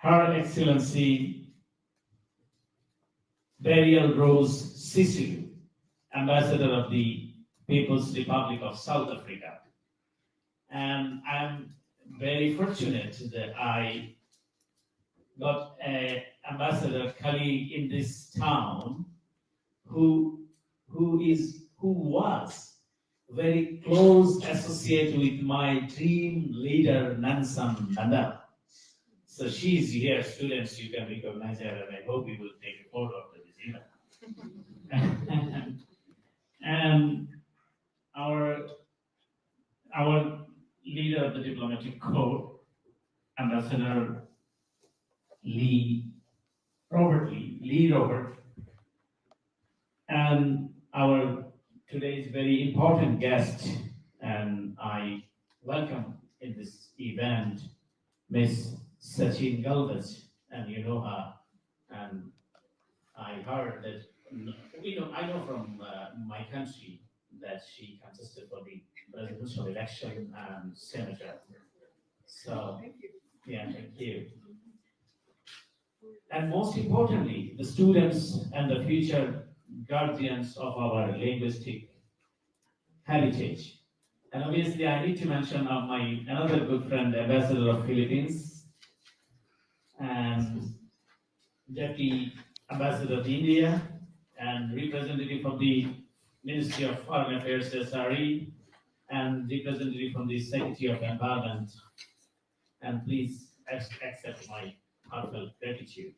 Her Excellency Burial Rose Sicily, Ambassador of the People's Republic of South Africa. And I'm very fortunate that I got an ambassador colleague in this town who was very close associate with my dream leader Nansan Nanda. So she's here, students, you can recognize her, and I hope you will take a photo of this event. And our leader of the diplomatic corps, Ambassador Lee Robert, and our today's very important guest, and I welcome in this event Miss Sachin Galvez, and you know her, and I heard that I know from my country that she contested for the presidential election and senator. So yeah, thank you. And most importantly, the students and the future guardians of our linguistic heritage. And obviously, I need to mention my another good friend, Ambassador of Philippines, and Deputy Ambassador of India, and representative from the Ministry of Foreign Affairs, SRE, and representative from the Secretary of Environment. And please accept my heartfelt gratitude.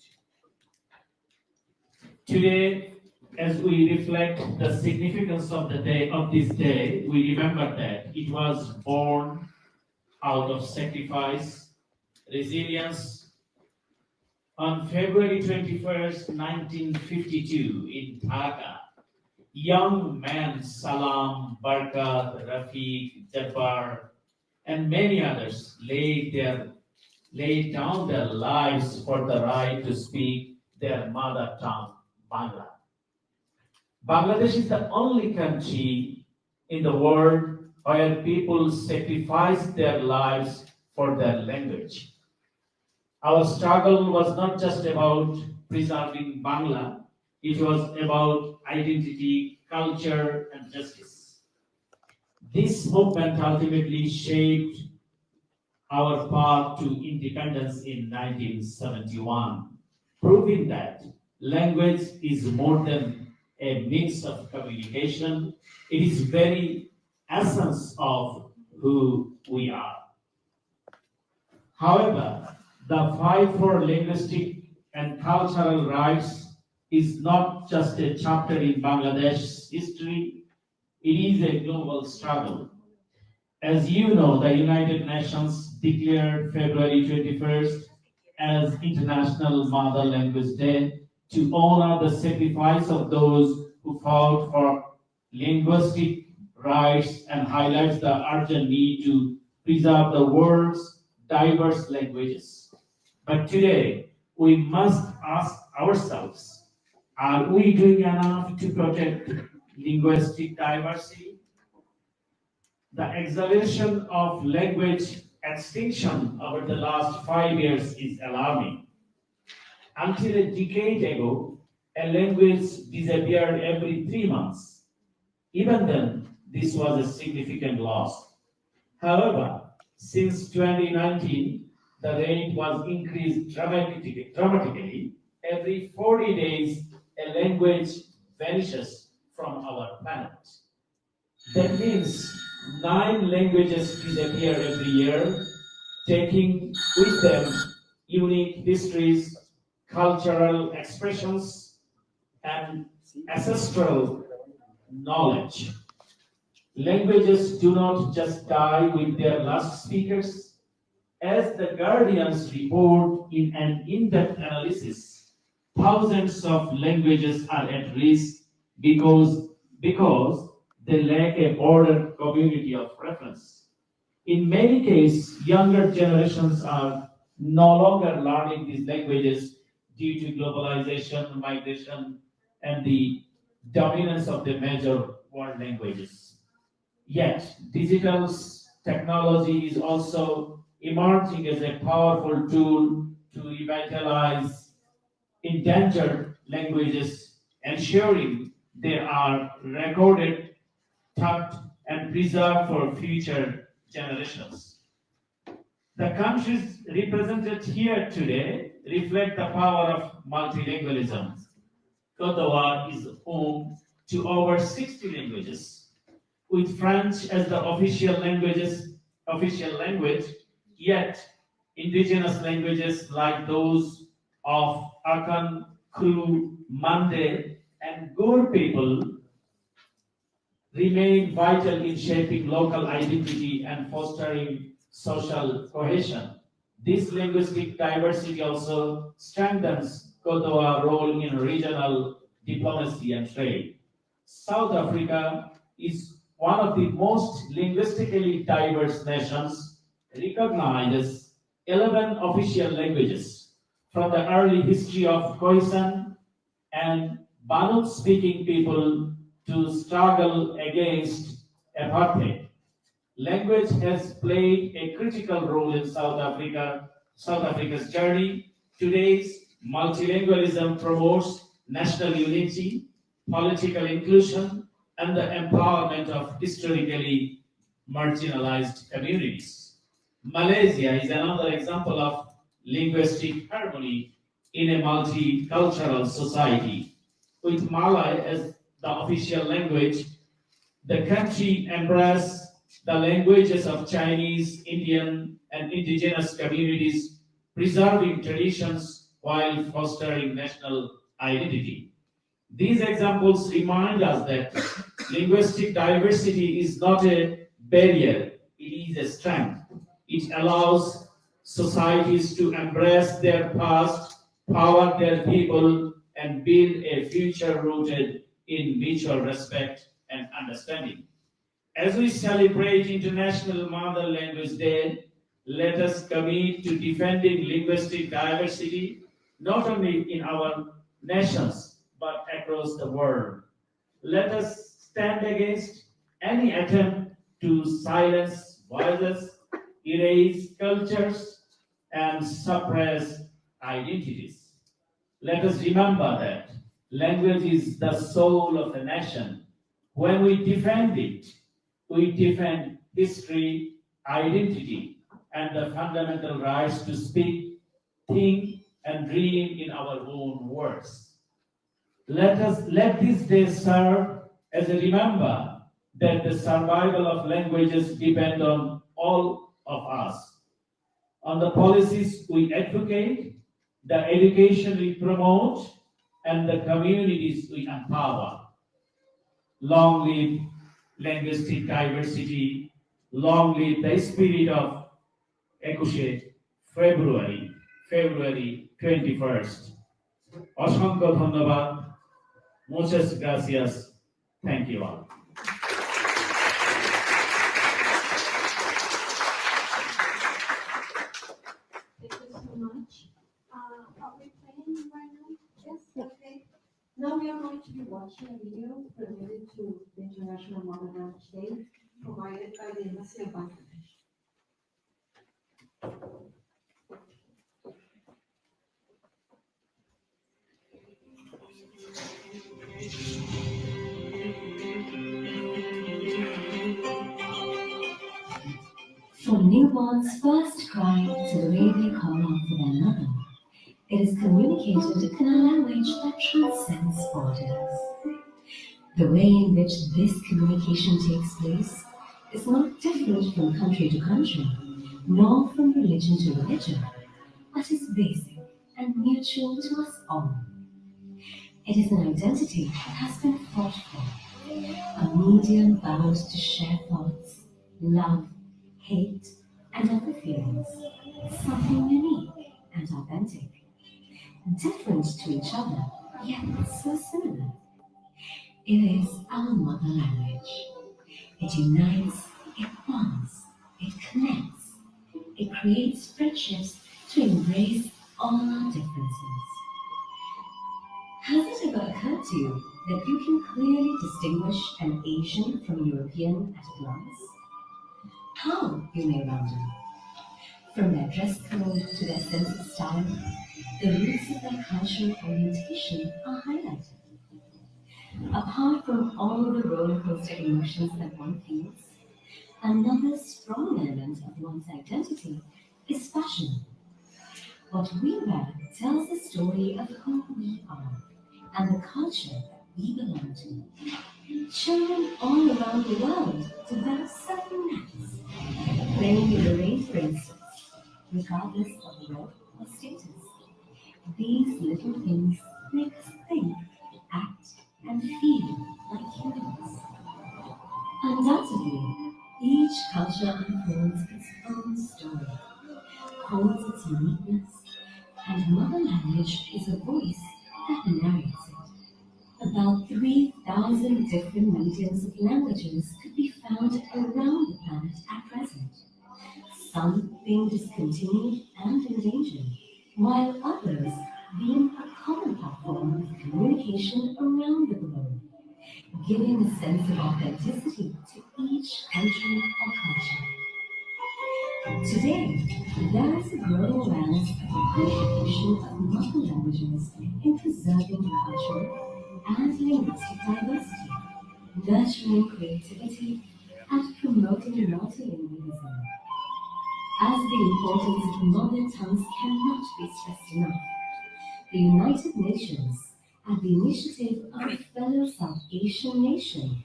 Today, as we reflect the significance of this day, we remember that it was born out of sacrifice, resilience. On February 21st, 1952, in Dhaka, young men Salam, Barkat, Rafiq, Jabbar, and many others laid down their lives for the right to speak their mother tongue, Bangla. Bangladesh is the only country in the world where people sacrifice their lives for their language. Our struggle was not just about preserving Bangla, it was about identity, culture, and justice. This movement ultimately shaped our path to independence in 1971, proving that language is more than a means of communication, it is very essence of who we are. However, the fight for linguistic and cultural rights is not just a chapter in Bangladesh's history, it is a global struggle. As you know, the United Nations declared February 21st as International Mother Language Day to honor the sacrifice of those who fought for linguistic rights and highlights the urgent need to preserve the world's diverse languages. But today, we must ask ourselves, are we doing enough to protect linguistic diversity? The acceleration of language extinction over the last 5 years is alarming. Until a decade ago, a language disappeared every 3 months. Even then, this was a significant loss. However, since 2019, the rate was increased dramatically. Every 40 days, a language vanishes from our planet. That means 9 languages disappear every year, taking with them unique histories, cultural expressions, and ancestral knowledge. Languages do not just die with their last speakers. As the Guardians report in an in-depth analysis, thousands of languages are at risk because they lack a broader community of reference. In many cases, younger generations are no longer learning these languages due to globalization, migration, and the dominance of the major world languages. Yet, digital technology is also emerging as a powerful tool to revitalize endangered languages, ensuring they are recorded, taught, and preserved for future generations. The countries represented here today reflect the power of multilingualism. Cote d'Ivoire is home to over 60 languages, with French as the official language, yet indigenous languages like those of Akan, Kru, Mande, and Gur people remain vital in shaping local identity and fostering social cohesion. This linguistic diversity also strengthens Cote d'Ivoire's role in regional diplomacy and trade. South Africa is one of the most linguistically diverse nations, recognizes 11 official languages. From the early history of Khoisan and Bantu speaking people to struggle against apartheid. Language has played a critical role in South Africa's journey. Today's multilingualism promotes national unity, political inclusion, and the empowerment of historically marginalized communities. Malaysia is another example of linguistic harmony in a multicultural society. With Malay as the official language, the country embraced the languages of Chinese, Indian, and indigenous communities, preserving traditions while fostering national identity. These examples remind us that linguistic diversity is not a barrier, it is a strength. It allows societies to embrace their past, power their people, and build a future rooted in mutual respect and understanding. As we celebrate International Mother Language Day, let us commit to defending linguistic diversity not only in our nations but across the world. Let us stand against any attempt to silence voices, erase cultures, and suppress identities. Let us remember that language is the soul of a nation. When we defend it, we defend history, identity, and the fundamental rights to speak, think, and dream in our own words. Let this day serve as a reminder that the survival of languages depend on all of us, on the policies we advocate, the education we promote, and the communities we empower. Long live linguistic diversity, long live the spirit of Ekushe, February 21st. অসংখ্য ধন্যবাদ, muchas gracias, thank you all. Thank you so much. Are we playing right now? Yes, okay. Now we are going to be watching a video related to the International Mother Language Day provided by the Embassy of Bangladesh. From newborns' first cry to the way they call out for their mother, it is communicated in a language that transcends borders. The way in which this communication takes place is not different from country to country, nor from religion to religion, but is basic and mutual to us all. It is an identity that has been fought for, a medium bound to share thoughts, love, hate, and other feelings, something unique and authentic, different to each other, yet so similar. It is our mother language. It unites, it bonds, it connects, it creates friendships to embrace all our differences. Has it ever occurred to you that you can clearly distinguish an Asian from European at a glance? How, you may wonder? From their dress code to their sense of style, the roots of their cultural orientation are highlighted. Apart from all the roller coaster emotions that one feels, another strong element of one's identity is fashion. What we wear tells the story of who we are and the culture that we belong to. Children all around the world develop certain knack playing in the rain, for instance, regardless of wealth or status. These little things make us think, act, and feel like humans. Undoubtedly, each culture unfolds its own story, holds its uniqueness, and mother language is a voice that narrates it. About 3,000 different mediums of languages could be found around the planet at present, some being discontinued and endangered, while others being a common platform of communication around the globe, giving a sense of authenticity to each country or culture. Today, there is a growing awareness of the contribution of mother languages in preserving cultural and linguistic diversity, nurturing creativity, and promoting multilingualism. As the importance of mother tongues cannot be stressed enough, the United Nations, at the initiative of a fellow South Asian nation,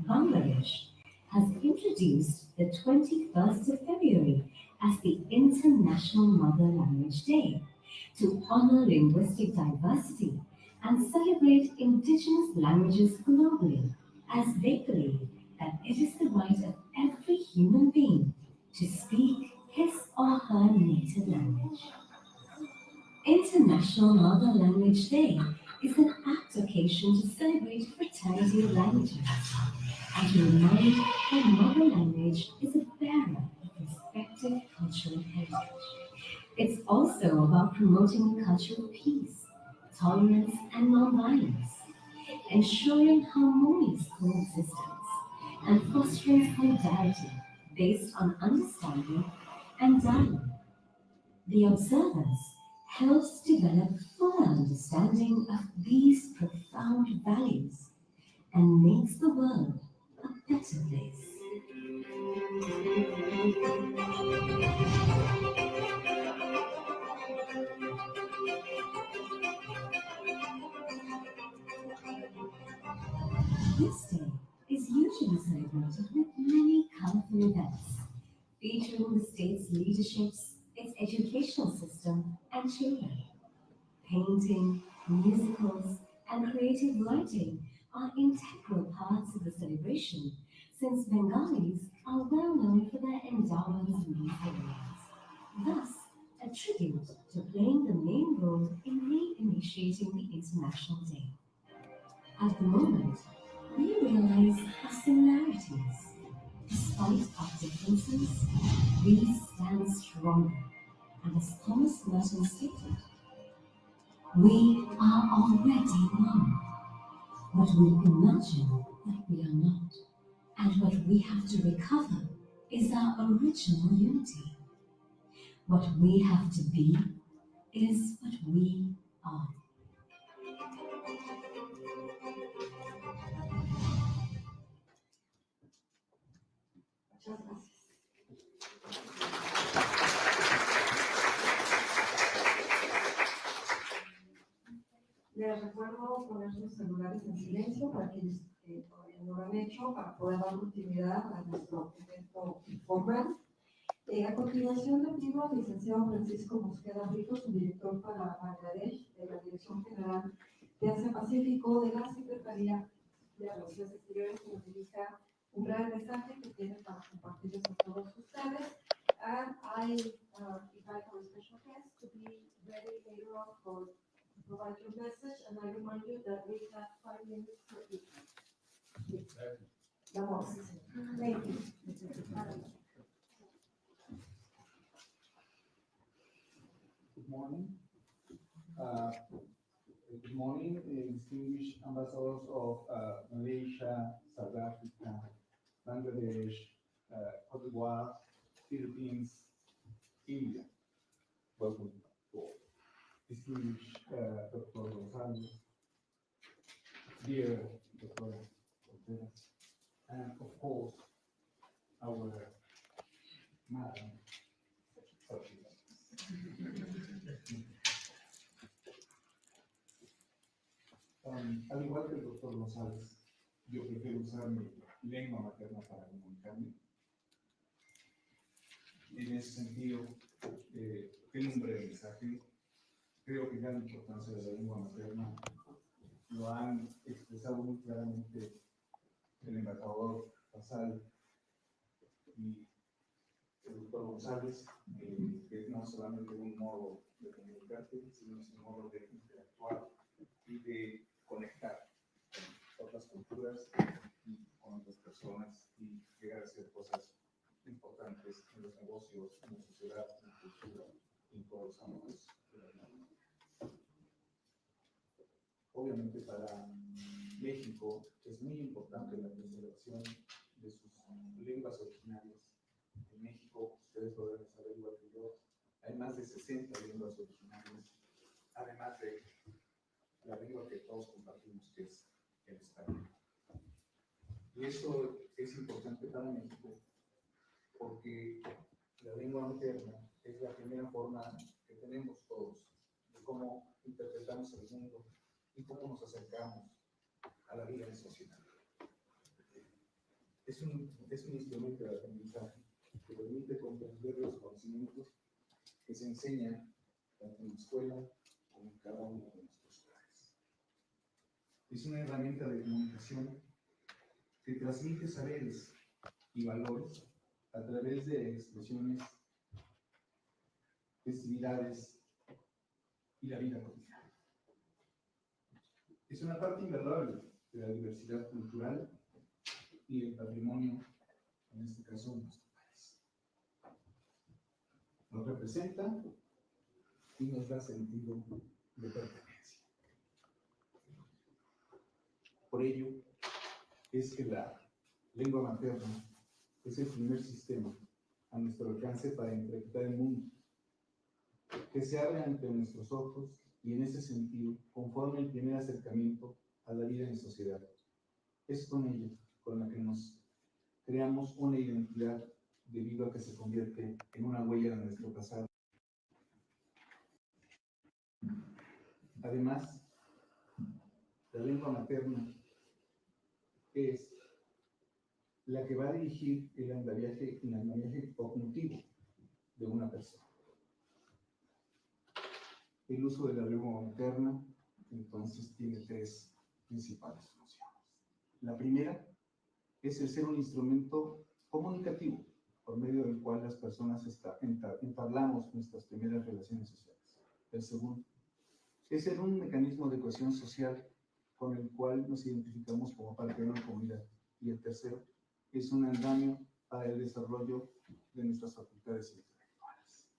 Bangladesh, has introduced the 21st of February as the International Mother Language Day to honor linguistic diversity and celebrate indigenous languages globally, as they believe that it is the right of every human being to speak his or her native language. International Mother Language Day is an apt occasion to celebrate fraternity of languages and to remind that mother language is a bearer of respective cultural heritage. It's also about promoting a culture of peace, tolerance, and nonviolence, ensuring harmonious coexistence, and fostering solidarity based on understanding and dialogue. The observance helps develop full understanding of these profound values and makes the world a better place. This day is usually celebrated with many colorful events, featuring the state's leaderships, its educational system, and children. Painting, musicals, and creative writing are integral parts of the celebration, since Bengalis are well known for their endowments in these areas. Thus, a tribute to playing the main role in reinitiating the International Day. At the moment, we realize our similarities. Despite our differences, we stand stronger. And as Thomas Merton stated, we are already one. What we imagine that we are not, and what we have to recover is our original unity. What we have to be is what we are. Muchas gracias. Les recuerdo poner sus celulares en silencio para quienes todavía no lo han hecho, para poder dar continuidad a nuestro evento informal. A continuación, le pido al licenciado Francisco Mosqueda Rico, su director para Bangladesh, de la Dirección General de Asia Pacífico de la Secretaría de Relaciones Exteriores, que nos dirija un breve mensaje que tiene para compartirles con todos ustedes. And I invite our special guest to be ready later on for to provide your message. And I remind you that we have 5 minutes for each. Please. Vamos. Thank you. Good morning. Good morning, distinguished ambassadors of Malaysia, South Africa, Bangladesh, Cote d'Ivoire, Philippines, India. Welcome for distinguished Dr. Gonzalez, dear Dr. Ortega, and of course, our Madam Sophia. Al igual que el doctor González, yo prefiero usar mi lengua materna para comunicarme. En ese sentido, tengo un breve mensaje. Creo que ya la importancia de la lengua materna lo han expresado muy claramente el embajador Basal y el doctor González, que no solamente un modo de comunicarte, sino es un modo de interactuar y de conectar con otras culturas y con otras personas y llegar a hacer cosas importantes en los negocios, en la sociedad, en la cultura y en todos los ámbitos de la vida. Obviamente para México es muy importante la preservación de sus lenguas originarias. En México, ustedes lo deben saber igual que yo, hay más de 60 lenguas originarias, además de la lengua que todos compartimos, que es el español. Y eso es importante para México porque la lengua materna es la primera forma que tenemos todos de cómo interpretamos el mundo y cómo nos acercamos a la vida en sociedad. Es un instrumento de aprendizaje que permite comprender los conocimientos que se enseñan tanto en la escuela como en cada uno de nuestros hogares. Es una herramienta de comunicación que transmite saberes y valores a través de expresiones, festividades y la vida cotidiana. Es una parte invaluable de la diversidad cultural y el patrimonio, en este caso, de nuestro país. Nos representa y nos da sentido de pertenencia. Por ello, es que la lengua materna es el primer sistema a nuestro alcance para interpretar el mundo, que se abre ante nuestros ojos y en ese sentido conforma el primer acercamiento a la vida en sociedad. Es con ella con la que nos creamos una identidad debido a que se convierte en una huella de nuestro pasado. Además, la lengua materna es la que va a dirigir el andamiaje cognitivo de una persona. El uso de la lengua materna, entonces, tiene tres principales funciones. La primera es el ser un instrumento comunicativo, por medio del cual las personas entablamos nuestras primeras relaciones sociales. El segundo es ser un mecanismo de cohesión social con el cual nos identificamos como parte de una comunidad. Y el tercero es un andamio para el desarrollo de nuestras facultades intelectuales.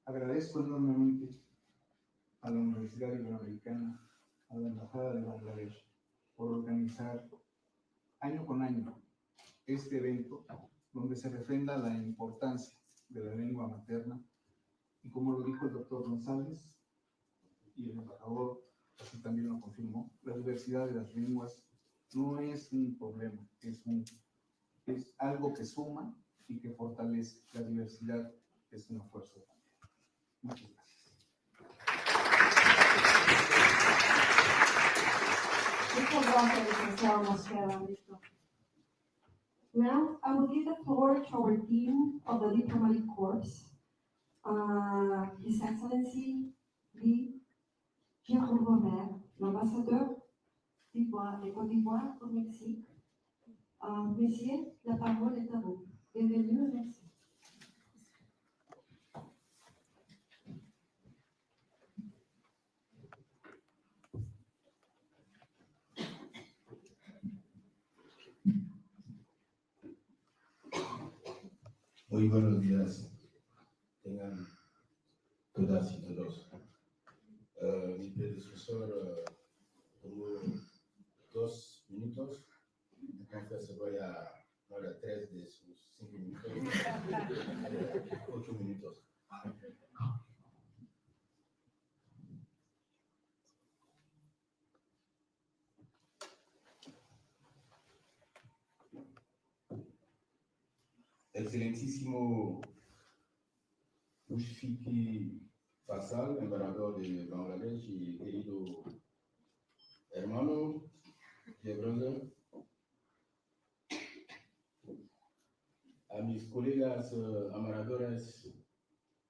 Agradezco enormemente a la Universidad Iberoamericana, a la Embajada de Bangladesh, por organizar año con año este evento donde se refrenda la importancia de la lengua materna y, como lo dijo el doctor González y el embajador así también lo confirmó, la diversidad de las lenguas no es un problema, es algo que suma y que fortalece. La diversidad es una fuerza también. Muchas gracias. Muchas gracias, licenciado Mosquera. Now, I will give the floor to our Dean of the Diplomatic Corps, His Excellency Lee Jérôme Robert, l'ambassadeur de Côte d'Ivoire au Mexique. Monsieur, la parole est à vous. Bienvenue, merci. Muy buenos días, tengan todas y todos. Mi predecesor tuvo 2 minutos, entonces voy a hablar 3 de sus 5 minutos, 8 minutos. Excelentísimo Mushfiki Fasal, embajador de Bangladesh y querido hermano, dear brother, a mis colegas embajadores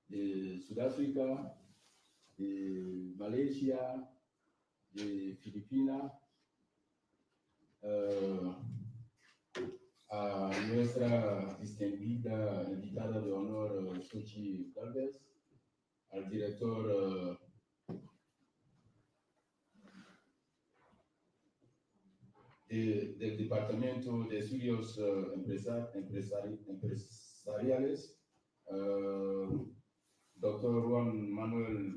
de Sudáfrica, de Malaysia, de Filipinas, a nuestra distinguida invitada de honor, Sochi Galvez, al director del Departamento de Estudios Empresariales, doctor Juan Manuel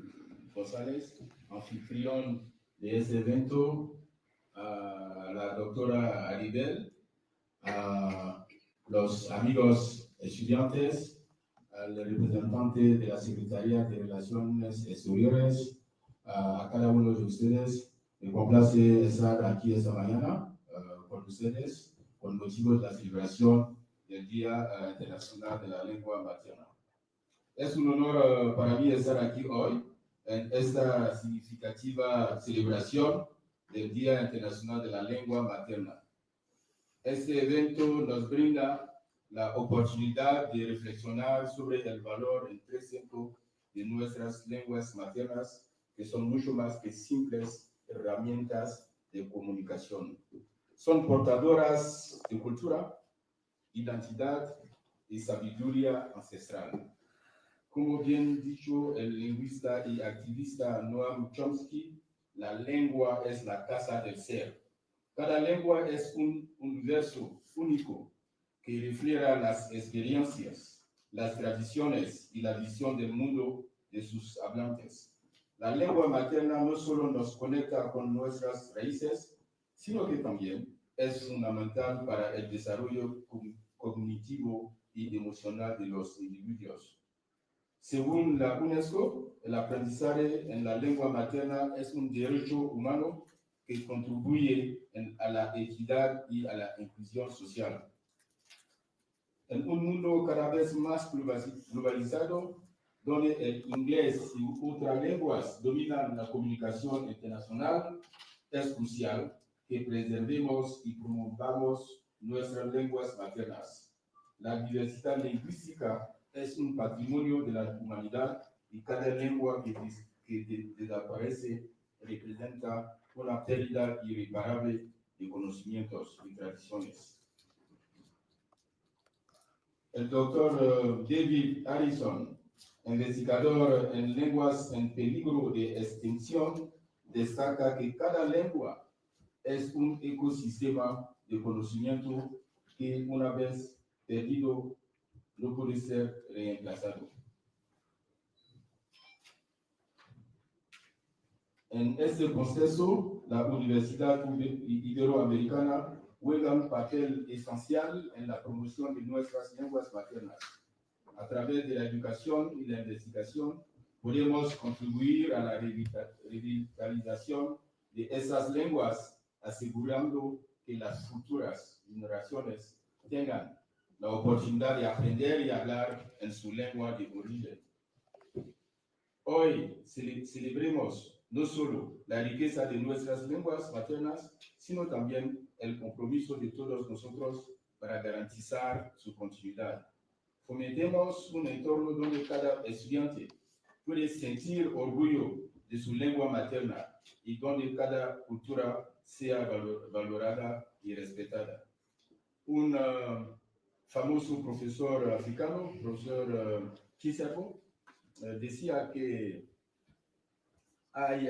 González, anfitrión de este evento, a la doctora Aribel, a los amigos estudiantes, al representante de la Secretaría de Relaciones Exteriores, a cada uno de ustedes. Me complace estar aquí esta mañana con ustedes con motivo de la celebración del Día Internacional de la Lengua Materna. Es un honor para mí estar aquí hoy en esta significativa celebración del Día Internacional de la Lengua Materna. Este evento nos brinda la oportunidad de reflexionar sobre el valor intrínseco de nuestras lenguas maternas, que son mucho más que simples herramientas de comunicación. Son portadoras de cultura, identidad y sabiduría ancestral. Como bien dicho el lingüista y activista Noam Chomsky, la lengua es la casa del ser. Cada lengua es un universo único que refleja las experiencias, las tradiciones y la visión del mundo de sus hablantes. La lengua materna no solo nos conecta con nuestras raíces, sino que también es fundamental para el desarrollo cognitivo y emocional de los individuos. Según la UNESCO, el aprendizaje en la lengua materna es un derecho humano que contribuye a la equidad y a la inclusión social. En un mundo cada vez más globalizado, donde el inglés y otras lenguas dominan la comunicación internacional, es crucial que preservemos y promovamos nuestras lenguas maternas. La diversidad lingüística es un patrimonio de la humanidad y cada lengua que desaparece representa una pérdida irreparable de conocimientos y tradiciones. El doctor David Harrison, investigador en lenguas en peligro de extinción, destaca que cada lengua es un ecosistema de conocimiento que una vez perdido no puede ser reemplazado. En este proceso, la Universidad Iberoamericana juega un papel esencial en la promoción de nuestras lenguas maternas. A través de la educación y la investigación, podemos contribuir a la revitalización de esas lenguas, asegurando que las futuras generaciones tengan la oportunidad de aprender y hablar en su lengua de origen. Hoy celebremos no solo la riqueza de nuestras lenguas maternas, sino también el compromiso de todos nosotros para garantizar su continuidad. Fomentemos un entorno donde cada estudiante puede sentir orgullo de su lengua materna y donde cada cultura sea valorada y respetada. Un famoso profesor africano, profesor Kisako, decía que hay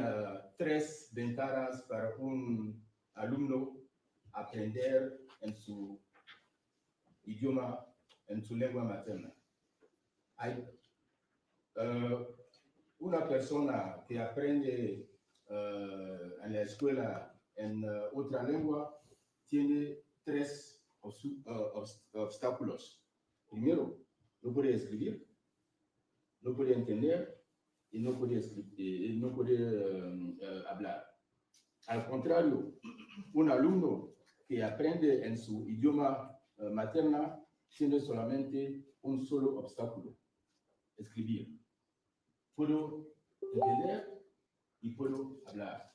3 ventanas para un alumno aprender en su idioma, en su lengua materna. Hay una persona que aprende en la escuela en otra lengua tiene 3 obstáculos. Primero, no puede escribir, no puede entender y no puede, no puede hablar. Al contrario, un alumno que aprende en su idioma materna tiene solamente un solo obstáculo: escribir. Puedo entender y puedo hablar.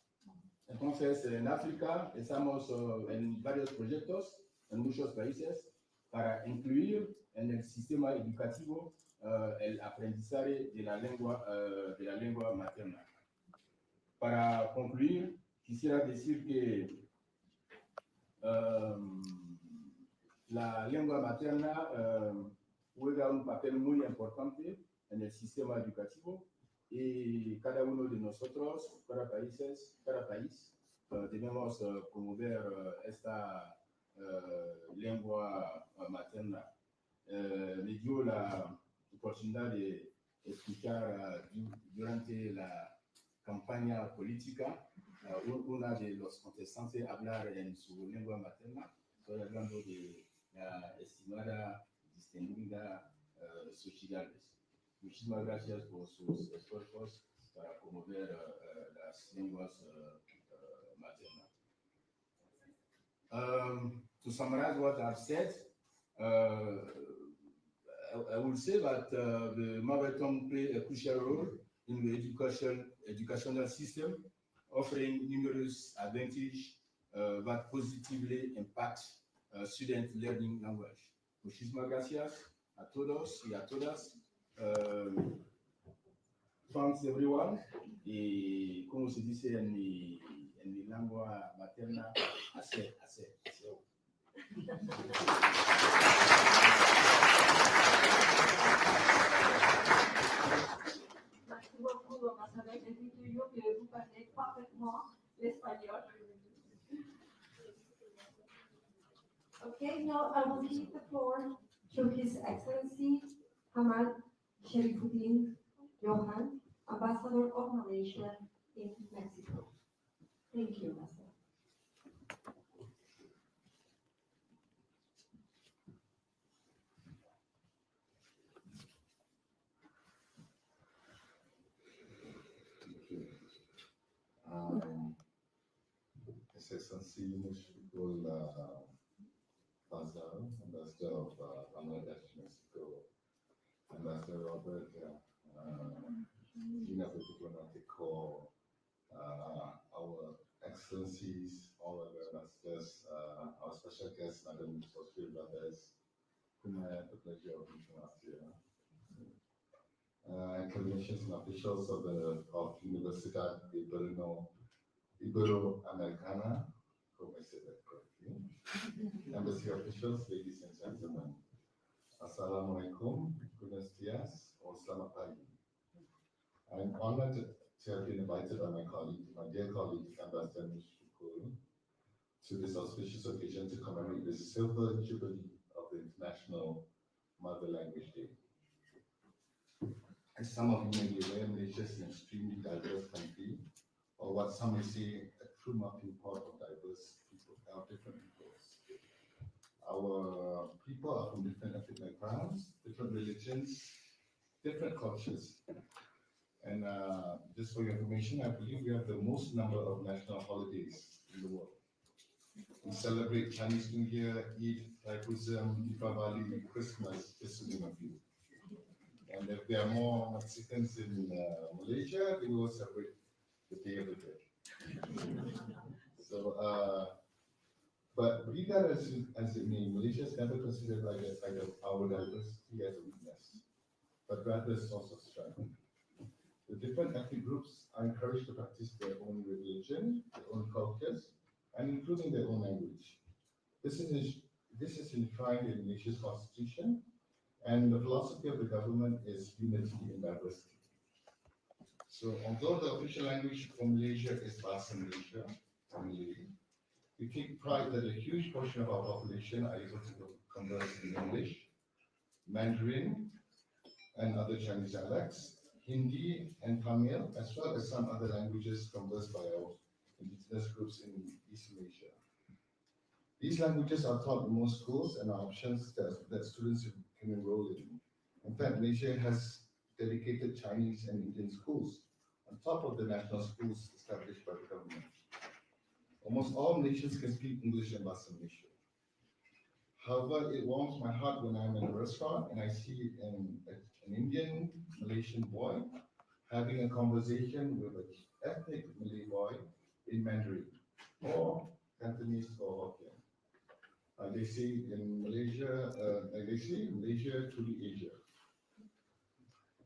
Entonces, en África estamos en varios proyectos en muchos países para incluir en el sistema educativo el aprendizaje de la lengua materna. Para concluir, quisiera decir que la lengua materna juega un papel muy importante en el sistema educativo y cada uno de nosotros, cada país, debemos promover esta lengua materna. Me dio la oportunidad de escuchar durante la campaña política una de los contestantes hablar en su lengua materna. Estoy hablando de la estimada, distinguida Sociedades. Muchísimas gracias por sus esfuerzos para promover las lenguas maternas. To summarize what I've said, I would say that the mother tongue plays a crucial role in the educational system, offering numerous advantages that positively impact student learning language. Muchísimas gracias a todos y a todas. Thanks everyone. Y como se dice en mi lengua materna, hacer. Merci beaucoup, ambassadeur. J'ai dit toujours que vous parlez parfaitement l'espagnol. Okay, now I will give the floor to His Excellency Hamad Sherifuddin Johan, Ambassador of Malaysia in Mexico. Thank you, Ambassador. His Excellency Mushfiqul Fazal, Ambassador of Bangladesh, Mexico, Ambassador Robert, Dean of the Diplomatic Corps, our Excellencies, all of our ambassadors, our special guest, Madam Sophie Valdez, whom I had the pleasure of meeting last year. Clinicians and officials of Universidad Ibero-Americana, hope I said that correctly. Embassy officials, ladies and gentlemen, Assalamu alaikum, buenos dias, or selamat pagi. I'm honored to have been invited by my dear colleague, Ambassador Mushfiqul, to this auspicious occasion to commemorate the silver jubilee of the International Mother Language Day. As some of you may be aware, Malaysia is an extremely diverse country, or what some may say, a true melting pot of diverse people, different peoples. Our people are from different ethnic backgrounds, different religions, different cultures. And just for your information, I believe we have the most number of national holidays in the world. We celebrate Chinese New Year, Eid, Thaipusam, Deepavali, Christmas, just to name a few. And if there are more Mexicans in Malaysia, they will celebrate the Day of the Dead. So, but be that as it may, Malaysia is never considered like our diversity as a weakness, but rather a source of strength. The different ethnic groups are encouraged to practice their own religion, their own cultures, and including their own language. This is enshrined in Malaysia's constitution, and the philosophy of the government is unity in diversity. So although the official language for Malaysia is Bahasa Malaysia, or Malay, we take pride that a huge portion of our population are able to converse in English, Mandarin, and other Chinese dialects, Hindi and Tamil, as well as some other languages conversed by our indigenous groups in East Malaysia. These languages are taught in most schools and are options that students can enroll in. In fact, Malaysia has dedicated Chinese and Indian schools on top of the national schools established by the government. Almost all nations can speak English in Bahasa Malaysia. However, it warms my heart when I'm in a restaurant and I see an Indian Malaysian boy having a conversation with an ethnic Malay boy in Mandarin or Cantonese or Hokkien. They say in Malaysia, Malaysia truly Asia.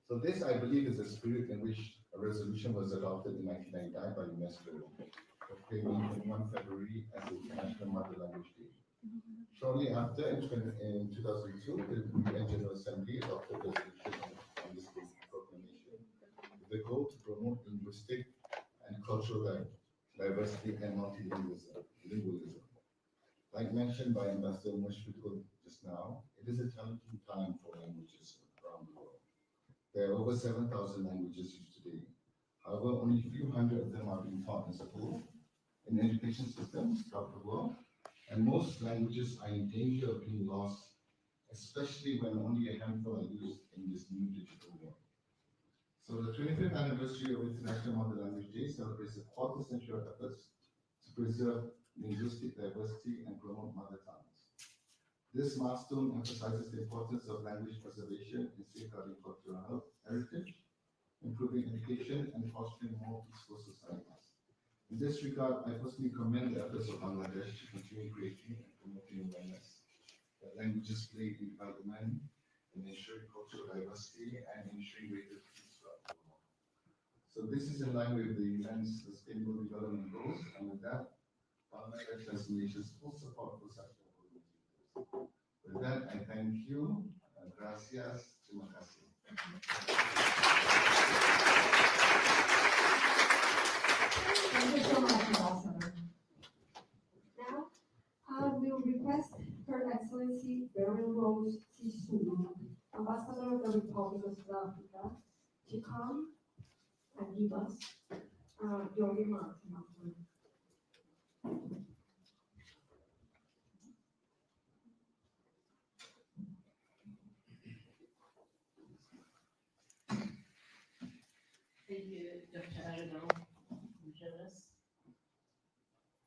So this, I believe, is the spirit in which a resolution was adopted in 1999 by UNESCO, proclaiming 21 February as the International Mother Language Day. Shortly after, in 2002, the UN General Assembly adopted a resolution on this proclamation with the goal to promote linguistic and cultural diversity and multilingualism. Like mentioned by Ambassador Mushfiqul just now, it is a challenging time for languages around the world. There are over 7,000 languages used today. However, only a few hundred of them are being taught in school, in education systems throughout the world, and most languages are in danger of being lost, especially when only a handful are used in this new digital world. So the 25th anniversary of International Mother Language Day celebrates a quarter-century efforts to preserve linguistic diversity and promote mother tongues. This milestone emphasizes the importance of language preservation in safeguarding cultural heritage, improving education, and fostering more peaceful societies. In this regard, I personally commend the efforts of Bangladesh to continue creating and promoting awareness that languages play in development, in ensuring cultural diversity, and ensuring greater peace throughout the world. So this is in line with the UN's Sustainable Development Goals, and with that, Bangladesh has Malaysia's full support for such initiatives. With that, I thank you. Gracias. Terima kasih. Thank you so much, Ambassador. Now, I will request Her Excellency Beryl Rose Sisulu, Ambassador of the Republic of South Africa, to come and give us your remarks, Ambassador. Thank you, Dr. Arado, Mujeres,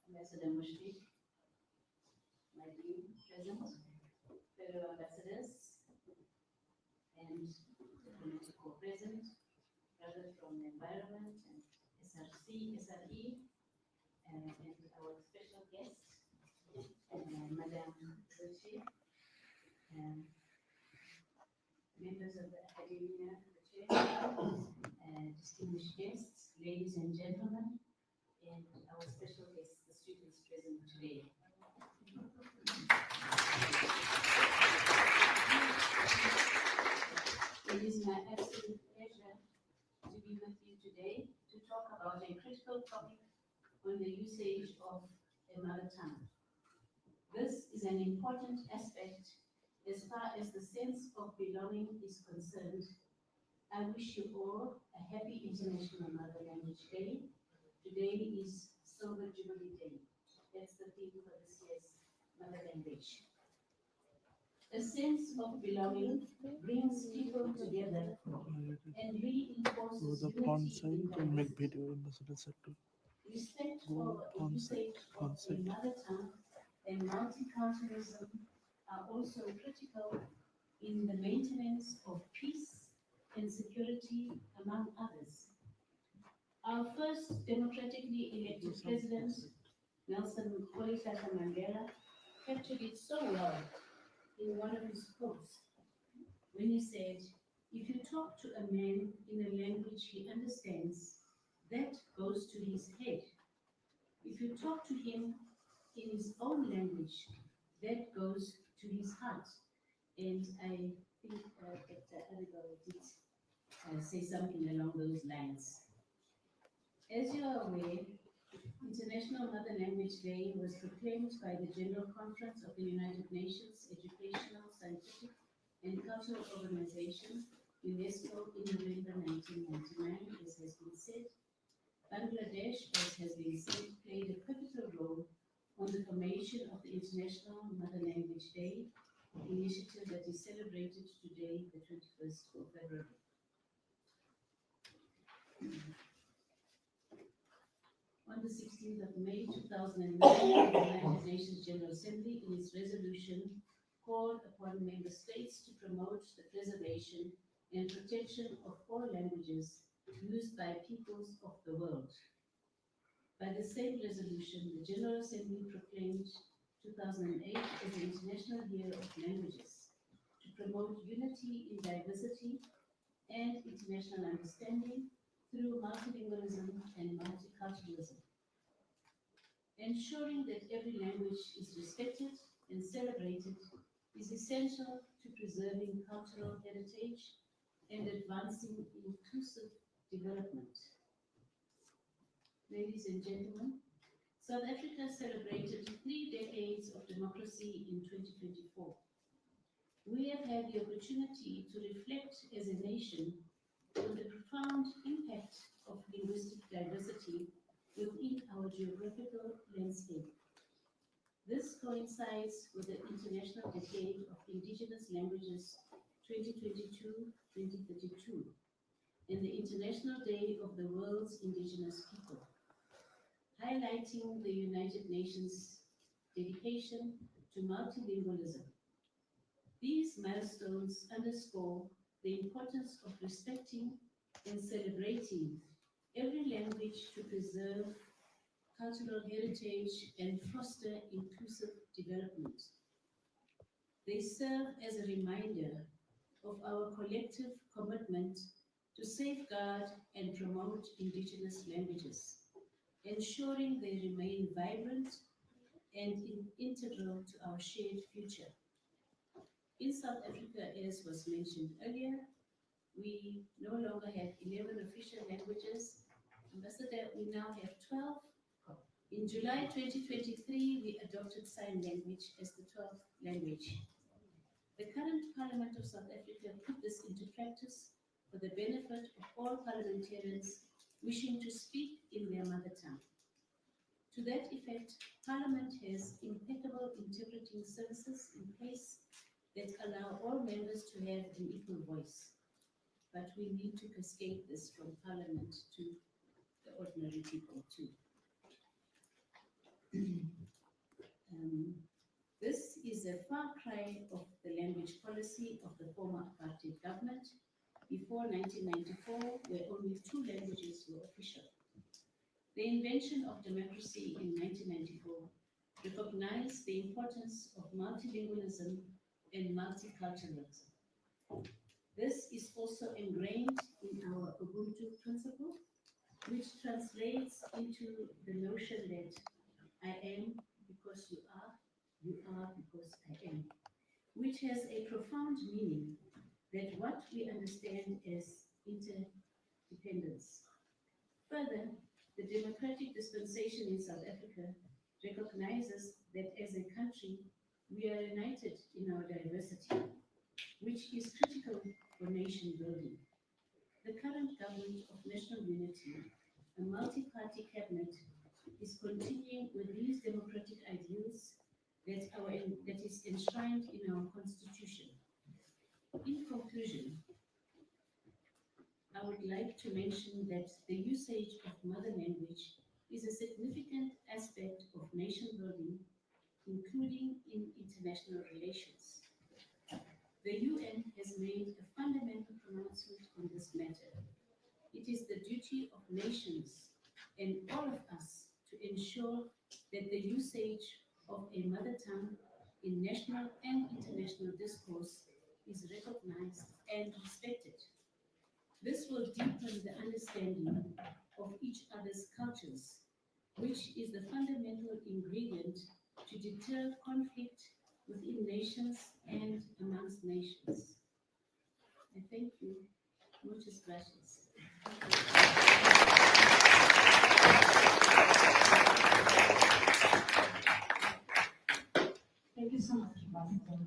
Ambassador Mushfiq, my dear present, fellow ambassadors, and the political present, brothers from the environment and SRE, and our special guest, Madam Zochi, members of the academia, the chair, distinguished guests, ladies and gentlemen, and our special guests, the students present today. It is my absolute pleasure to be with you today to talk about a critical topic on the usage of a mother tongue. This is an important aspect as far as the sense of belonging is concerned. I wish you all a happy International Mother Language Day. Today is Silver Jubilee Day. That's the theme for this year's Mother Language. A sense of belonging brings people together and reinforces Go the pawn unity side in and make diversity. video in the center sector. Respect Go for the pawn side, usage pawn of a side. mother tongue and multiculturalism are also critical in the maintenance of peace and security, among others. Our first democratically elected president, Nelson Rolihlahla Mandela, captured it so well in one of his quotes when he said, "If you talk to a man in a language he understands, that goes to his head. If you talk to him in his own language, that goes to his heart." And I think Dr. Arado did say something along those lines. As you are aware, International Mother Language Day was proclaimed by the General Conference of the United Nations Educational, Scientific and Cultural Organization, UNESCO, in November 1999, as has been said. Bangladesh, as has been said, played a pivotal role on the formation of the International Mother Language Day initiative that is celebrated today, the 21st of February. On the 16th of May 2009, the United Nations General Assembly, in its resolution, called upon member states to promote the preservation and protection of all languages used by peoples of the world. By the same resolution, the General Assembly proclaimed 2008 as the International Year of Languages to promote unity in diversity and international understanding through multilingualism and multiculturalism. Ensuring that every language is respected and celebrated is essential to preserving cultural heritage and advancing inclusive development. Ladies and gentlemen, South Africa celebrated 3 decades of democracy in 2024. We have had the opportunity to reflect as a nation on the profound impact of linguistic diversity within our geographical landscape. This coincides with the International Decade of Indigenous Languages 2022-2032 and the International Day of the World's Indigenous People, highlighting the United Nations' dedication to multilingualism. These milestones underscore the importance of respecting and celebrating every language to preserve cultural heritage and foster inclusive development. They serve as a reminder of our collective commitment to safeguard and promote indigenous languages, ensuring they remain vibrant and integral to our shared future. In South Africa, as was mentioned earlier, we no longer have 11 official languages. Ambassador, we now have 12. In July 2023, we adopted sign language as the 12th language. The current Parliament of South Africa put this into practice for the benefit of all parliamentarians wishing to speak in their mother tongue. To that effect, Parliament has impeccable interpreting services in place that allow all members to have an equal voice. But we need to cascade this from Parliament to the ordinary people too. This is a far cry of the language policy of the former apartheid government. Before 1994, where only 2 languages were official. The invention of democracy in 1994 recognized the importance of multilingualism and multiculturalism. This is also ingrained in our Ubuntu principle, which translates into the notion that I am because you are because I am, which has a profound meaning that what we understand as interdependence. Further, the democratic dispensation in South Africa recognizes that as a country, we are united in our diversity, which is critical for nation building. The current government of national unity, a multi-party cabinet, is continuing with these democratic ideals that is enshrined in our constitution. In conclusion, I would like to mention that the usage of mother language is a significant aspect of nation building, including in international relations. The UN has made a fundamental pronouncement on this matter. It is the duty of nations and all of us to ensure that the usage of a mother tongue in national and international discourse is recognized and respected. This will deepen the understanding of each other's cultures, which is the fundamental ingredient to deter conflict within nations and amongst nations. I thank you. Muchas gracias. Thank you so much, Ambassador.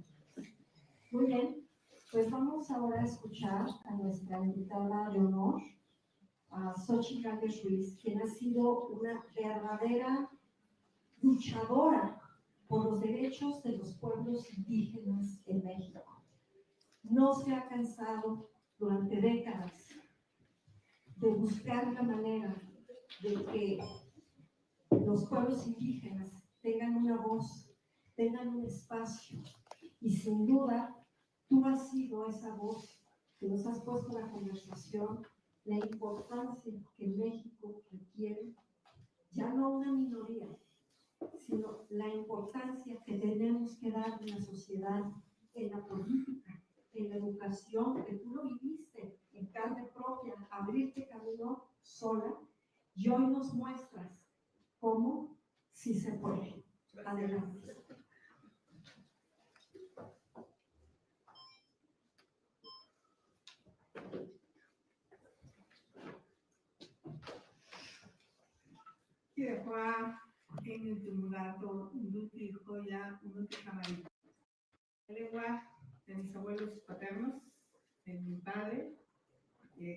Muy bien, pues vamos ahora a escuchar a nuestra invitada de honor, a Xochitl Gálvez Ruiz, quien ha sido una verdadera luchadora por los derechos de los pueblos indígenas en México. No se ha cansado durante décadas de buscar la manera de que los pueblos indígenas tengan una voz, tengan un espacio. Y sin duda, tú has sido esa voz que nos has puesto en la conversación, la importancia que México requiere, ya no una minoría, sino la importancia que tenemos que dar en la sociedad, en la política, en la educación, que tú lo viviste en carne propia, abrirte camino sola, y hoy nos muestras cómo sí se puede. Adelante. Kwa en tumulato, Nduti Joya, Nduti Jamaica. Lengua de mis abuelos paternos, de mi padre.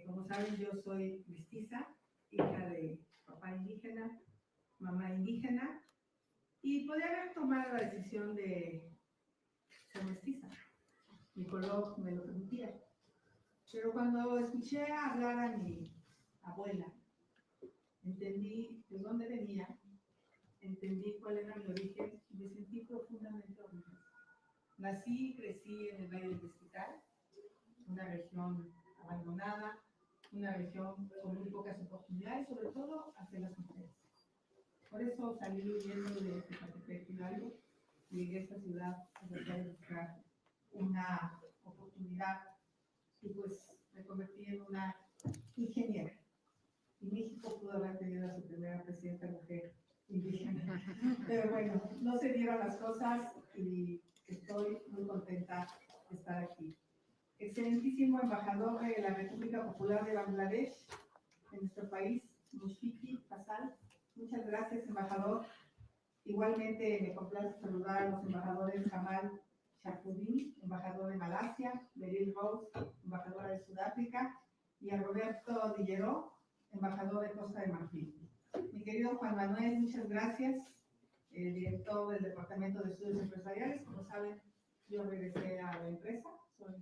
Como saben, yo soy mestiza, hija de papá indígena, mamá indígena, y podía haber tomado la decisión de ser mestiza. Mi color me lo permitía. Pero cuando escuché hablar a mi abuela, entendí de dónde venía, entendí cuál era mi origen y me sentí profundamente orgullosa. Nací y crecí en el Valle del Mezquital, una región abandonada, una región con muy pocas oportunidades, sobre todo hacia las mujeres. Por eso salí huyendo de Tecatepec, Hidalgo, y llegué a esta ciudad a tratar de buscar una oportunidad y pues me convertí en una ingeniera. Y México pudo haber tenido a su primera presidenta mujer indígena. Pero bueno, no se dieron las cosas y estoy muy contenta de estar aquí. Excelentísimo embajador de la República Popular de Bangladesh, en nuestro país, Mushfiki Fasal. Muchas gracias, embajador. Igualmente me complace saludar a los embajadores Jamal Shafudin, embajador de Malasia, Beryl Rose, embajadora de Sudáfrica, y a Roberto Dilleró, embajador de Costa de Marfil. Mi querido Juan Manuel, muchas gracias, director del Departamento de Estudios Empresariales. Como saben, yo regresé a la empresa, soy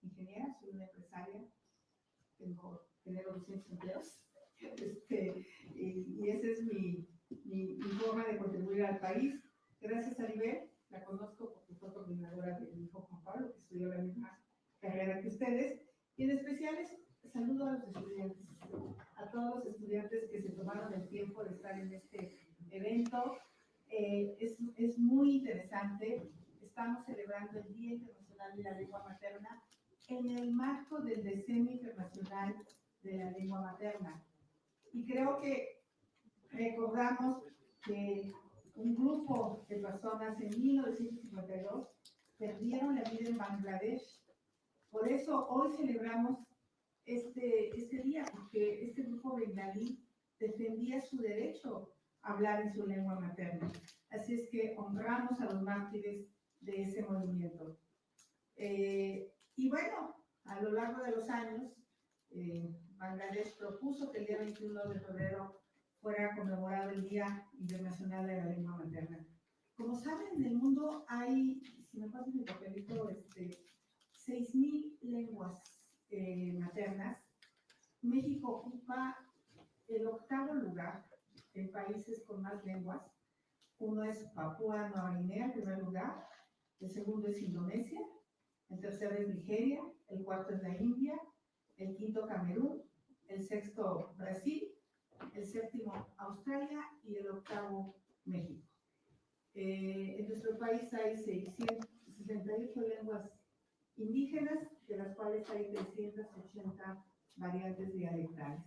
ingeniera, soy una empresaria, genero 200 empleos, y esa es mi forma de contribuir al país. Gracias a Aribel, la conozco porque fue coordinadora de mi hijo Juan Pablo, que estudió la misma carrera que ustedes, y en especial saludo a los estudiantes, a todos los estudiantes que se tomaron el tiempo de estar en este evento. Es muy interesante. Estamos celebrando el Día Internacional de la Lengua Materna en el marco del Decenio Internacional de la Lengua Materna. Y creo que recordamos que un grupo de personas en 1952 perdieron la vida en Bangladesh. Por eso hoy celebramos este día, porque este grupo bengalí defendía su derecho a hablar en su lengua materna. Así es que honramos a los mártires de ese movimiento. Y bueno, a lo largo de los años, Bangladesh propuso que el día 21 de febrero fuera conmemorado el Día Internacional de la Lengua Materna. Como saben, en el mundo hay, si me paso mi papelito, 6,000 lenguas maternas. México ocupa el 8º lugar en países con más lenguas. Uno es Papúa Nueva Guinea, en primer lugar. El segundo es Indonesia. El tercero es Nigeria. El cuarto es la India. El quinto Camerún. El sexto Brasil. El séptimo Australia. Y el 8º México. En nuestro país hay 668 lenguas indígenas, de las cuales hay 380 variantes dialectales.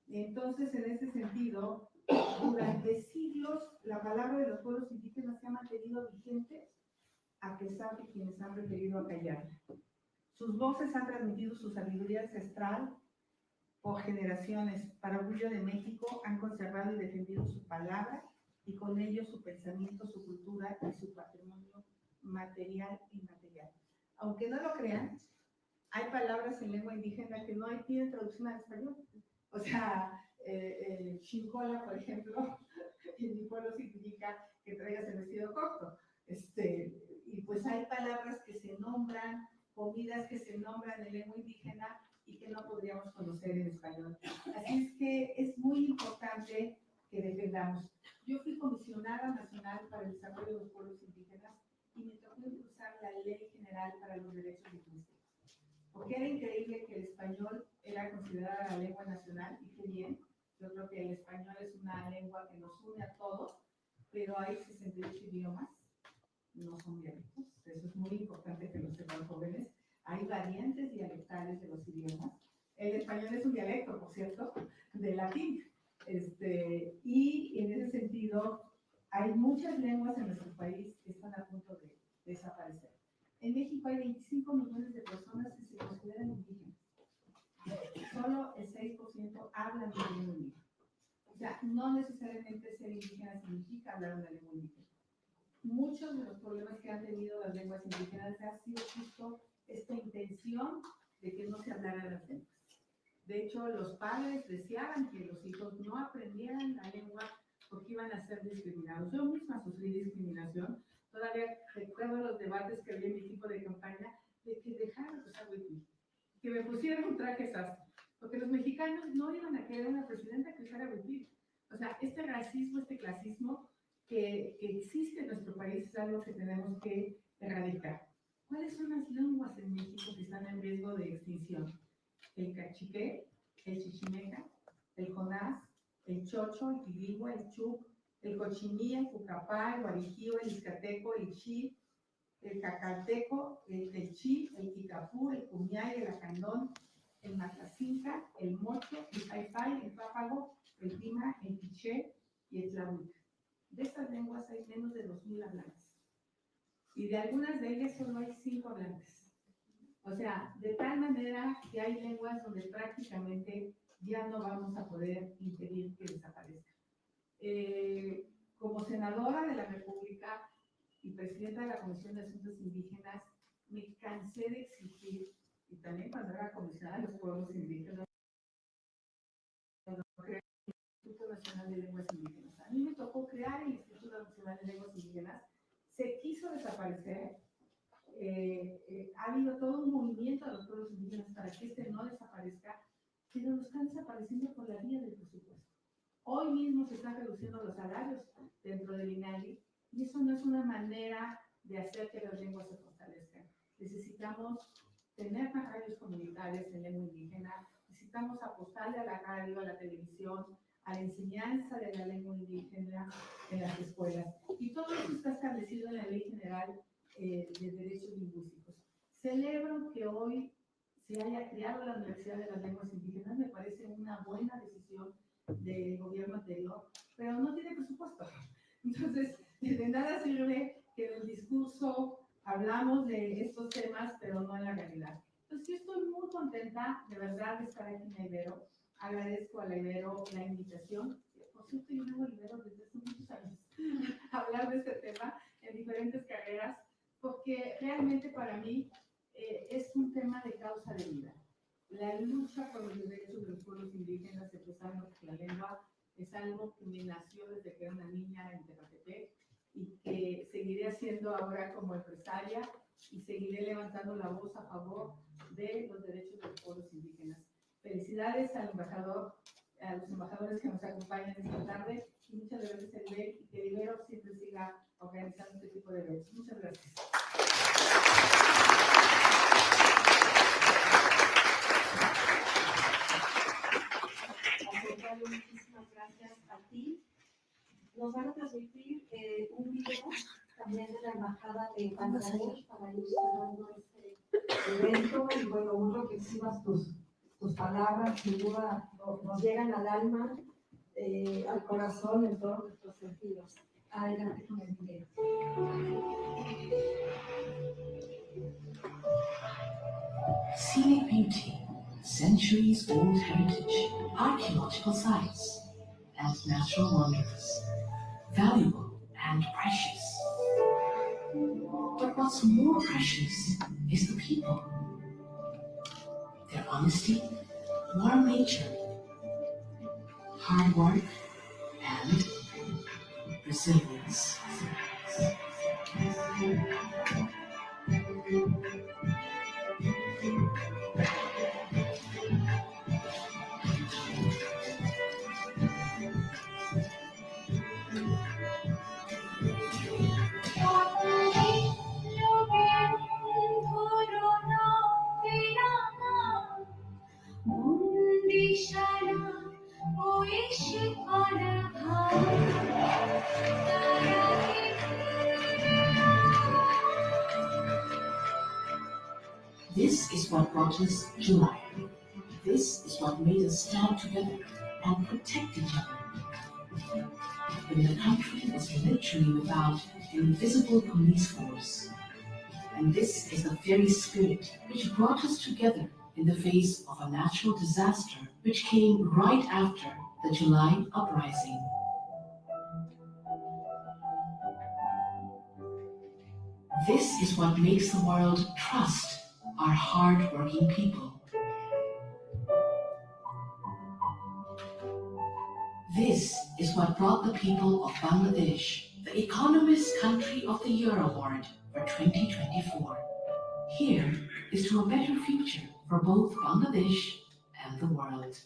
Entonces, en ese sentido, durante siglos, la palabra de los pueblos indígenas se ha mantenido vigente a pesar de quienes han preferido acallarla. Sus voces han transmitido su sabiduría ancestral por generaciones. Para orgullo de México, han conservado y defendido su palabra y con ello su pensamiento, su cultura y su patrimonio material e inmaterial. Aunque no lo crean, hay palabras en lengua indígena que no tienen traducción al español. O sea, chincola, por ejemplo, en mi pueblo significa que traigas el vestido corto. Y pues hay palabras que se nombran, comidas que se nombran en lengua indígena y que no podríamos conocer en español. Así es que es muy importante que defendamos. Yo fui comisionada nacional para el desarrollo de los pueblos indígenas y me tocó impulsar la Ley General para los Derechos Lingüísticos. Porque era increíble que el español era considerada la lengua nacional, y qué bien. Yo creo que el español es una lengua que nos une a todos, pero hay 68 idiomas, no son dialectos. Eso es muy importante que lo sepan jóvenes. Hay variantes dialectales de los idiomas. El español es un dialecto, por cierto, del latín. Y en ese sentido, hay muchas lenguas en nuestro país que están a punto de desaparecer. En México hay 25 millones de personas que se consideran indígenas. Solo el 6% hablan una lengua indígena. O sea, no necesariamente ser indígena significa hablar una lengua indígena. Muchos de los problemas que han tenido las lenguas indígenas ha sido justo esta intención de que no se hablaran las lenguas. De hecho, los padres deseaban que los hijos no aprendieran la lengua porque iban a ser discriminados. Yo misma sufrí discriminación. Todavía recuerdo los debates que había en mi equipo de campaña de que dejaran de usar wiki, que me pusieran un traje sastre, porque los mexicanos no iban a querer una presidenta que usara wiki. O sea, este racismo, este clasismo que existe en nuestro país es algo que tenemos que erradicar. ¿Cuáles son las lenguas en México que están en riesgo de extinción? El cachiqué, el chichimeca, el jonás, el chocho, el quiligua, el chuc, el cochiní, el cucapá, el guarijío, el izcateco, el chi, el cacalteco, el chi, el quicapú, el cumiay, el acandón, el matlacinca, el mocho, el paipay, el pápago, el pima, el quiché y el tlahuica. De estas lenguas hay menos de 2,000 hablantes. Y de algunas de ellas solo hay 5 hablantes. O sea, de tal manera que hay lenguas donde prácticamente ya no vamos a poder impedir que desaparezcan. Como senadora de la República y presidenta de la Comisión de Asuntos Indígenas, me cansé de exigir, y también cuando era comisionada de los pueblos indígenas, el Instituto Nacional de Lenguas Indígenas. A mí me tocó crear el Instituto Nacional de Lenguas Indígenas, se quiso desaparecer. Ha habido todo un movimiento de los pueblos indígenas para que este no desaparezca, pero lo están desapareciendo por la vía del presupuesto. Hoy mismo se están reduciendo los salarios dentro del INALI y eso no es una manera de hacer que las lenguas se fortalezcan. Necesitamos tener más radios comunitarias en lengua indígena, necesitamos apostarle a la radio, a la televisión, a la enseñanza de la lengua indígena en las escuelas. Y todo eso está establecido en la Ley General de Derechos Lingüísticos. Celebro que hoy se haya creado la Universidad de las Lenguas Indígenas, me parece una buena decisión del gobierno anterior, pero no tiene presupuesto. Entonces, de nada sirve que en el discurso hablamos de estos temas, pero no en la realidad. Entonces, yo estoy muy contenta, de verdad, de estar aquí en la Ibero. Agradezco a la Ibero la invitación. Por cierto, yo vengo a Ibero desde hace muchos años a hablar de este tema en diferentes carreras, porque realmente para mí es un tema de causa de vida. La lucha por los derechos de los pueblos indígenas, empezando por la lengua, es algo que me nació desde que era una niña en Tepatepec y que seguiré haciendo ahora como empresaria y seguiré levantando la voz a favor de los derechos de los pueblos indígenas. Felicidades al embajador, a los embajadores que nos acompañan esta tarde y muchas gracias a Ibero y que Ibero siempre siga organizando este tipo de eventos. Muchas gracias. Muchísimas gracias a ti. Nos van a transmitir un video también de la Embajada de Bangladesh para ir cerrando este evento. Y bueno, uno que exhibas tus palabras, sin duda nos llegan al alma, al corazón, en todos nuestros sentidos. Adelante con el video. Scenic beauty, centuries-old heritage, archaeological sites, and natural wonders, valuable and precious. But what's more precious is the people, their honesty, warm nature, hard work, and resilience. wish upon a heart. This is what brought us July. This is what made us stand together and protect each other. When the country was literally without an invisible police force. And this is the very spirit which brought us together in the face of a natural disaster which came right after the July uprising. This is what makes the world trust our hard-working people. This is what brought the people of Bangladesh the Economist Country of the Year Award for 2024. Here is to a better future for both Bangladesh and the world.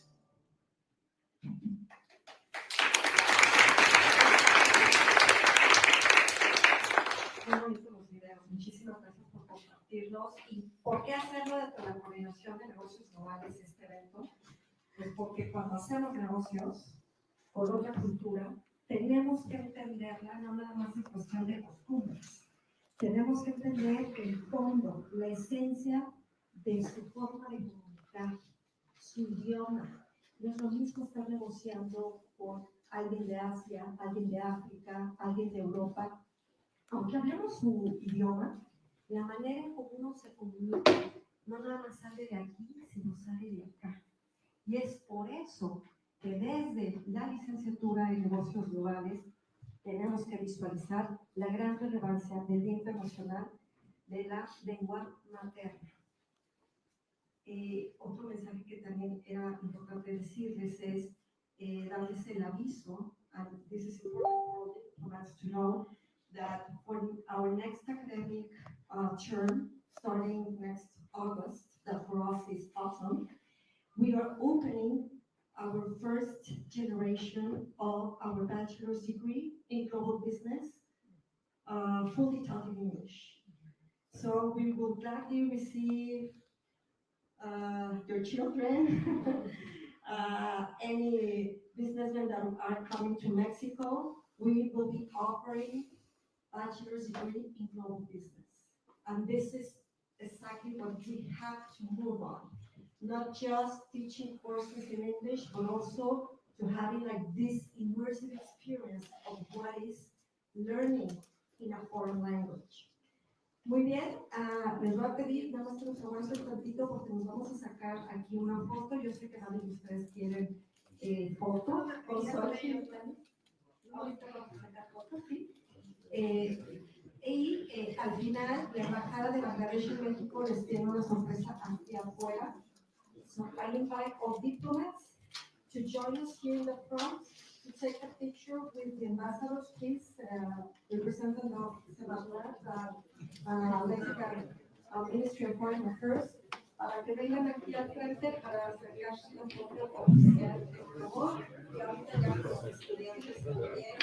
Muy bonitos los videos. Muchísimas gracias por compartirlos. ¿Y por qué hacerlo desde la Coordinación de Negocios Globales este evento? Pues porque cuando hacemos negocios con otra cultura, tenemos que entenderla no nada más en cuestión de costumbres. Tenemos que entender el fondo, la esencia de su forma de comunicar, su idioma. No es lo mismo estar negociando con alguien de Asia, alguien de África, alguien de Europa. Aunque hablemos su idioma, la manera en cómo uno se comunica no nada más sale de aquí, sino sale de acá. Y es por eso que desde la licenciatura en negocios globales tenemos que visualizar la gran relevancia del Día Internacional de la Lengua Materna. Otro mensaje que también era importante decirles es darles el aviso, and this is important for us to know, that for our next academic term, starting next August, that for us is autumn, we are opening our first generation of our bachelor's degree in global business, fully taught in English. So we will gladly receive your children, any businessmen that are coming to Mexico. We will be offering bachelor's degree in global business. And this is exactly what we have to move on. Not just teaching courses in English, but also to having like this immersive experience of what is learning in a foreign language. Muy bien, les voy a pedir, nada más que nos aguanten un tantito porque nos vamos a sacar aquí una foto. Yo sé que nadie de ustedes quieren foto. Con Xochitl. Ahorita vamos a sacar fotos, ¿sí? Al final, la Embajada de Bangladesh en México les tiene una sorpresa hacia afuera. So I invite all diplomats to join us here in the front to take a picture with the ambassadors, please, representative of Mexican Ministry of Foreign Affairs, para que vengan aquí al frente para acercarse un poco con ustedes, por favor, y ahorita ya los estudiantes también.